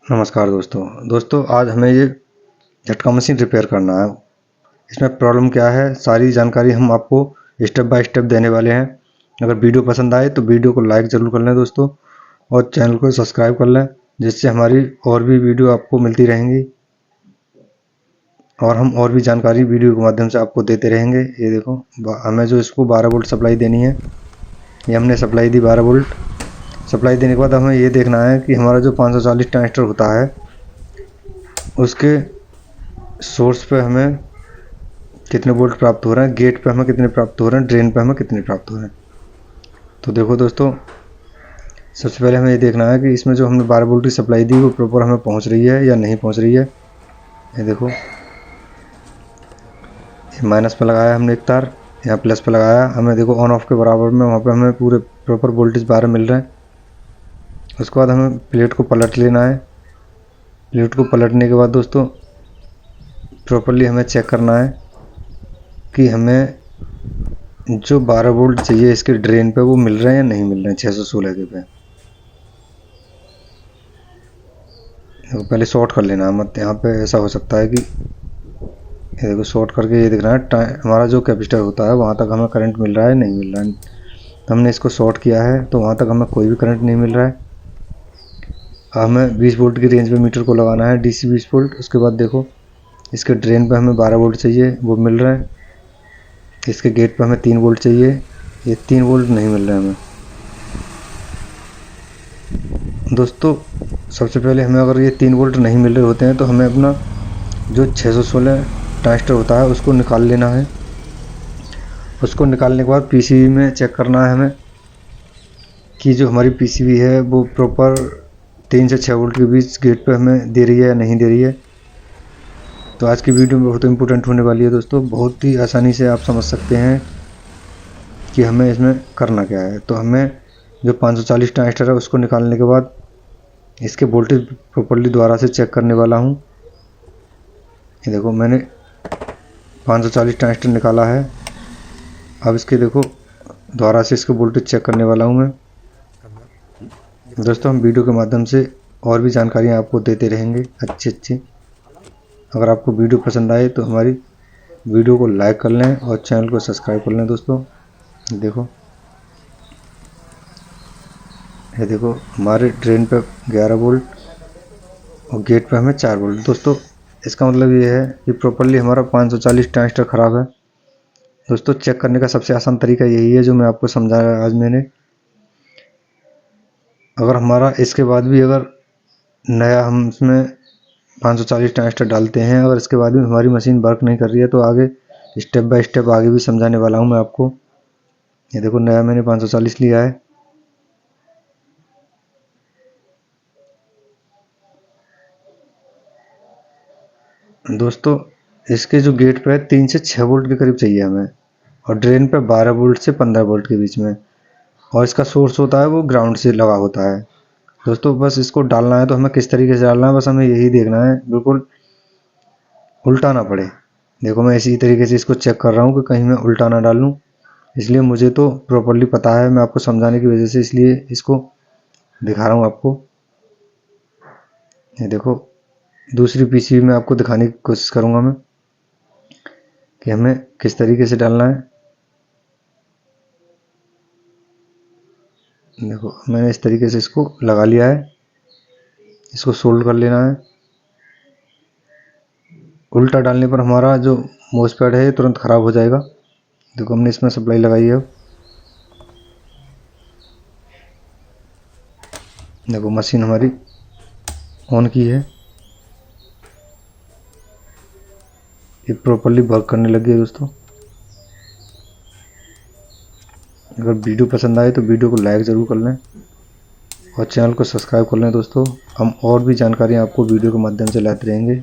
नमस्कार दोस्तों आज हमें ये झटका मशीन रिपेयर करना है। इसमें प्रॉब्लम क्या है, सारी जानकारी हम आपको स्टेप बाय स्टेप देने वाले हैं। अगर वीडियो पसंद आए तो वीडियो को लाइक ज़रूर कर लें दोस्तों, और चैनल को सब्सक्राइब कर लें, जिससे हमारी और भी वीडियो आपको मिलती रहेंगी और हम और भी जानकारी वीडियो के माध्यम से आपको देते रहेंगे। ये देखो, हमें जो इसको 12 वोल्ट सप्लाई देनी है, ये हमने सप्लाई दी 12 वोल्ट। सप्लाई देने के बाद हमें ये देखना है कि हमारा जो 540 ट्रांजिस्टर होता है उसके सोर्स पे हमें कितने वोल्ट प्राप्त हो रहे हैं, गेट पे हमें कितने प्राप्त हो रहे हैं, ड्रेन पे हमें कितने प्राप्त हो रहे हैं। तो देखो दोस्तों, सबसे पहले हमें ये देखना है कि इसमें जो हमने 12 वोल्ट की सप्लाई दी वो प्रॉपर हमें पहुंच रही है या नहीं पहुंच रही है। ये देखो, ये माइनस पे लगाया हमने एक तार, यहाँ प्लस पे लगाया। हमें देखो ऑन ऑफ के बराबर में वहाँ पे हमें पूरे प्रॉपर वोल्टेज 12 मिल रहे हैं। उसके बाद हमें प्लेट को पलट लेना है। प्लेट को पलटने के बाद दोस्तों प्रॉपरली हमें चेक करना है कि हमें जो 12 वोल्ट चाहिए इसके ड्रेन पे वो मिल रहे हैं या नहीं मिल रहे हैं 616 के पे। तो पहले शॉर्ट कर लेना है, मत यहाँ पे ऐसा हो सकता है कि ये देखो शॉर्ट करके ये दिखना है हमारा जो कैपेसिटर होता है वहाँ तक हमें करंट मिल रहा है नहीं मिल रहा है। तो हमने इसको शॉर्ट किया है तो वहाँ तक हमें कोई भी करंट नहीं मिल रहा है। हमें 20 वोल्ट की रेंज पे मीटर को लगाना है, DC 20 वोल्ट। उसके बाद देखो इसके ड्रेन पे हमें 12 वोल्ट चाहिए, वो मिल रहा है। इसके गेट पे हमें 3 वोल्ट चाहिए, ये 3 वोल्ट नहीं मिल रहे हैं हमें। दोस्तों सबसे पहले हमें अगर ये 3 वोल्ट नहीं मिल रहे होते हैं तो हमें अपना जो 616 ट्रांजिस्टर होता है उसको निकाल लेना है। उसको निकालने के बाद PCB में चेक करना है हमें कि जो हमारी PCB है वो प्रॉपर 3 से 6 वोल्ट के बीच गेट पे हमें दे रही है या नहीं दे रही है। तो आज की वीडियो में बहुत इंपॉर्टेंट होने वाली है दोस्तों, बहुत ही आसानी से आप समझ सकते हैं कि हमें इसमें करना क्या है। तो हमें जो 540 ट्रांजिस्टर है उसको निकालने के बाद इसके वोल्टेज प्रॉपर्ली दोबारा से चेक करने वाला हूँ। ये देखो मैंने 540 ट्रांजिस्टर निकाला है। अब इसके देखो दोबारा से इसके वोल्टेज चेक करने वाला हूँ मैं। दोस्तों हम वीडियो के माध्यम से और भी जानकारियाँ आपको देते रहेंगे अच्छी। अगर आपको वीडियो पसंद आए तो हमारी वीडियो को लाइक कर लें और चैनल को सब्सक्राइब कर लें दोस्तों। देखो ये देखो हमारे ड्रेन पे 11 वोल्ट और गेट पे हमें 4 वोल्ट। दोस्तों इसका मतलब ये है कि प्रॉपरली हमारा 540 ट्रांजिस्टर ख़राब है। दोस्तों चेक करने का सबसे आसान तरीका यही है जो मैं आपको समझाया आज मैंने। अगर हमारा इसके बाद भी अगर नया हम इसमें 540 ट्रांजिस्टर डालते हैं, अगर इसके बाद भी हमारी मशीन वर्क नहीं कर रही है तो आगे स्टेप बाय स्टेप आगे भी समझाने वाला हूँ मैं आपको। ये देखो नया मैंने 540 लिया है। दोस्तों इसके जो गेट पे है 3 से 6 वोल्ट के करीब चाहिए हमें, और ड्रेन पे 12 वोल्ट से 15 वोल्ट के बीच में, और इसका सोर्स होता है वो ग्राउंड से लगा होता है। दोस्तों बस इसको डालना है तो हमें किस तरीके से डालना है, बस हमें यही देखना है, बिल्कुल उल्टा ना पड़े। देखो मैं इसी तरीके से इसको चेक कर रहा हूँ कि कहीं मैं उल्टा ना डाल लूँ, इसलिए मुझे तो प्रॉपरली पता है, मैं आपको समझाने की वजह से इसलिए इसको दिखा रहा हूँ आपको। ये देखो दूसरी PCB में आपको दिखाने की कोशिश करूँगा मैं कि हमें किस तरीके से डालना है। देखो मैंने इस तरीके से इसको लगा लिया है, इसको सोल्ड कर लेना है। उल्टा डालने पर हमारा जो मोसपेट है तुरंत ख़राब हो जाएगा। देखो हमने इसमें सप्लाई लगाई है। देखो मशीन हमारी ऑन की है, ये प्रॉपरली वर्क करने लगी है दोस्तों। अगर वीडियो पसंद आए तो वीडियो को लाइक ज़रूर कर लें और चैनल को सब्सक्राइब कर लें दोस्तों। हम और भी जानकारियाँ आपको वीडियो के माध्यम से लाते रहेंगे।